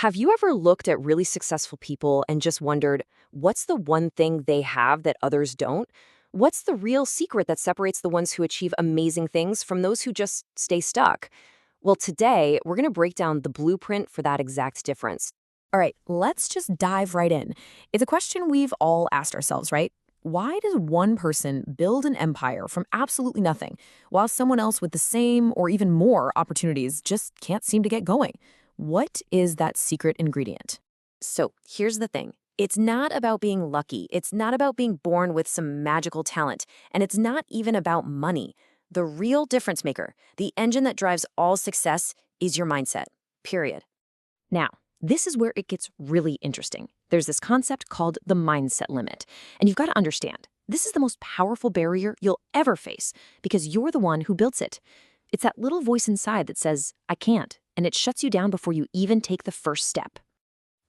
Have you ever looked at really successful people and just wondered, what's the one thing they have that others don't? What's the real secret that separates the ones who achieve amazing things from those who just stay stuck? Well, today, we're going to break down the blueprint for that exact difference. All right, let's just dive right in. It's a question we've all asked ourselves, right? Why does one person build an empire from absolutely nothing, while someone else with the same or even more opportunities just can't seem to get going? What is that secret ingredient? So here's the thing. It's not about being lucky. It's not about being born with some magical talent. And it's not even about money. The real difference maker, the engine that drives all success, is your mindset, period. Now, this is where it gets really interesting. There's this concept called the mindset limit. And you've got to understand, this is the most powerful barrier you'll ever face because you're the one who builds it. It's that little voice inside that says, I can't, and it shuts you down before you even take the first step.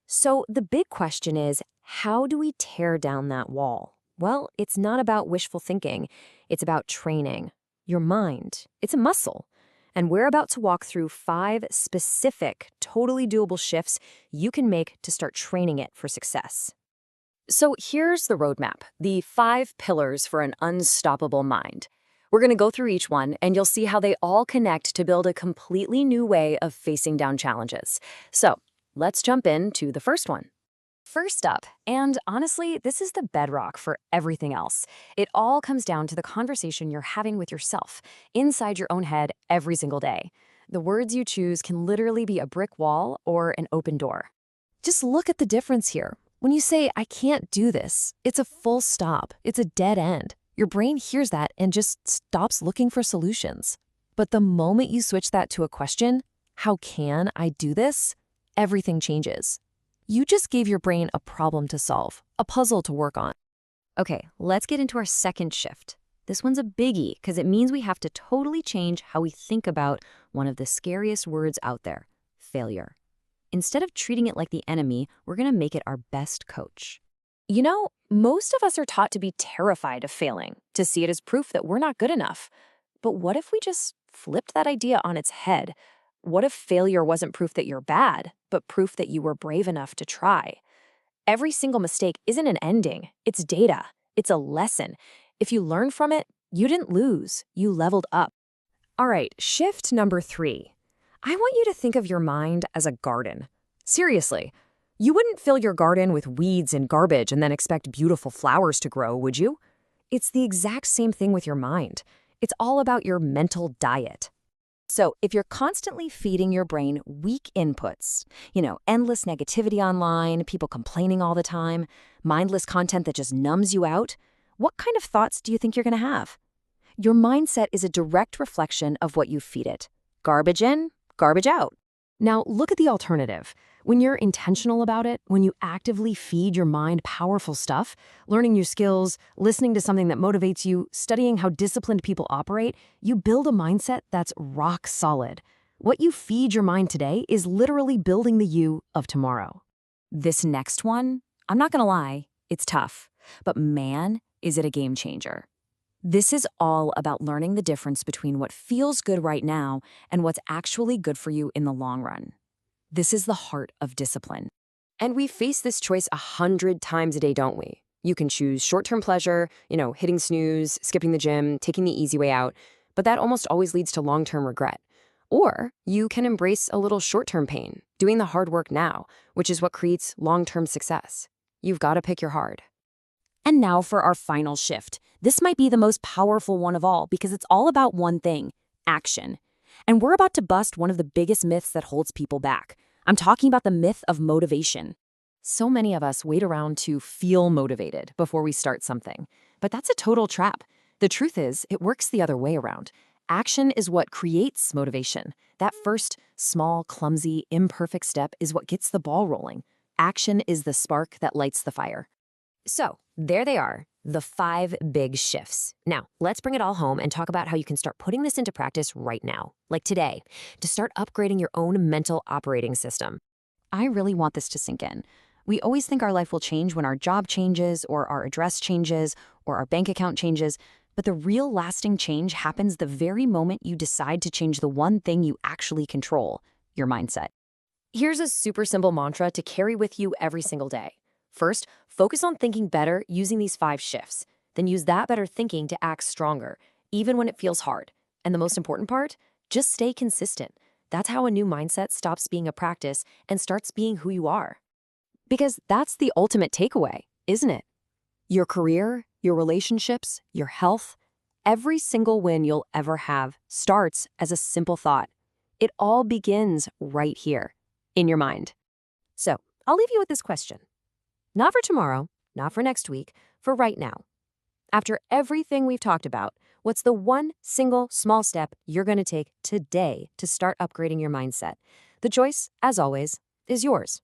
So the big question is, how do we tear down that wall? Well, it's not about wishful thinking. It's about training your mind. It's a muscle. And we're about to walk through 5 specific, totally doable shifts you can make to start training it for success. So here's the roadmap, the 5 pillars for an unstoppable mind. We're going to go through each one, and you'll see how they all connect to build a completely new way of facing down challenges. So let's jump into the first one. First up, and honestly, this is the bedrock for everything else. It all comes down to the conversation you're having with yourself, inside your own head every single day. The words you choose can literally be a brick wall or an open door. Just look at the difference here. When you say, I can't do this, it's a full stop. It's a dead end. Your brain hears that and just stops looking for solutions. But the moment you switch that to a question, how can I do this? Everything changes. You just gave your brain a problem to solve, a puzzle to work on. Okay, let's get into our second shift. This one's a biggie because it means we have to totally change how we think about one of the scariest words out there, failure. Instead of treating it like the enemy, we're going to make it our best coach. You know, most of us are taught to be terrified of failing, to see it as proof that we're not good enough. But what if we just flipped that idea on its head? What if failure wasn't proof that you're bad, but proof that you were brave enough to try? Every single mistake isn't an ending. It's data. It's a lesson. If you learn from it, you didn't lose. You leveled up. All right, shift number 3. I want you to think of your mind as a garden. Seriously. You wouldn't fill your garden with weeds and garbage and then expect beautiful flowers to grow, would you? It's the exact same thing with your mind. It's all about your mental diet. So if you're constantly feeding your brain weak inputs, endless negativity online, people complaining all the time, mindless content that just numbs you out, what kind of thoughts do you think you're going to have? Your mindset is a direct reflection of what you feed it. Garbage in, garbage out. Now look at the alternative. When you're intentional about it, when you actively feed your mind powerful stuff, learning new skills, listening to something that motivates you, studying how disciplined people operate, you build a mindset that's rock solid. What you feed your mind today is literally building the you of tomorrow. This next one, I'm not gonna lie, it's tough, but man, is it a game changer. This is all about learning the difference between what feels good right now and what's actually good for you in the long run. This is the heart of discipline. And we face this choice 100 times a day, don't we? You can choose short-term pleasure, hitting snooze, skipping the gym, taking the easy way out, but that almost always leads to long-term regret. Or you can embrace a little short-term pain, doing the hard work now, which is what creates long-term success. You've got to pick your hard. And now for our final shift. This might be the most powerful one of all because it's all about one thing, action. And we're about to bust one of the biggest myths that holds people back. I'm talking about the myth of motivation. So many of us wait around to feel motivated before we start something. But that's a total trap. The truth is, it works the other way around. Action is what creates motivation. That first, small, clumsy, imperfect step is what gets the ball rolling. Action is the spark that lights the fire. So, there they are, the 5 big shifts. Now, let's bring it all home and talk about how you can start putting this into practice right now, like today, to start upgrading your own mental operating system. I really want this to sink in. We always think our life will change when our job changes, or our address changes, or our bank account changes, but the real lasting change happens the very moment you decide to change the one thing you actually control, your mindset. Here's a super simple mantra to carry with you every single day. First, focus on thinking better using these 5 shifts. Then use that better thinking to act stronger, even when it feels hard. And the most important part, just stay consistent. That's how a new mindset stops being a practice and starts being who you are. Because that's the ultimate takeaway, isn't it? Your career, your relationships, your health, every single win you'll ever have starts as a simple thought. It all begins right here, in your mind. So, I'll leave you with this question. Not for tomorrow, not for next week, for right now. After everything we've talked about, what's the one single small step you're going to take today to start upgrading your mindset? The choice, as always, is yours.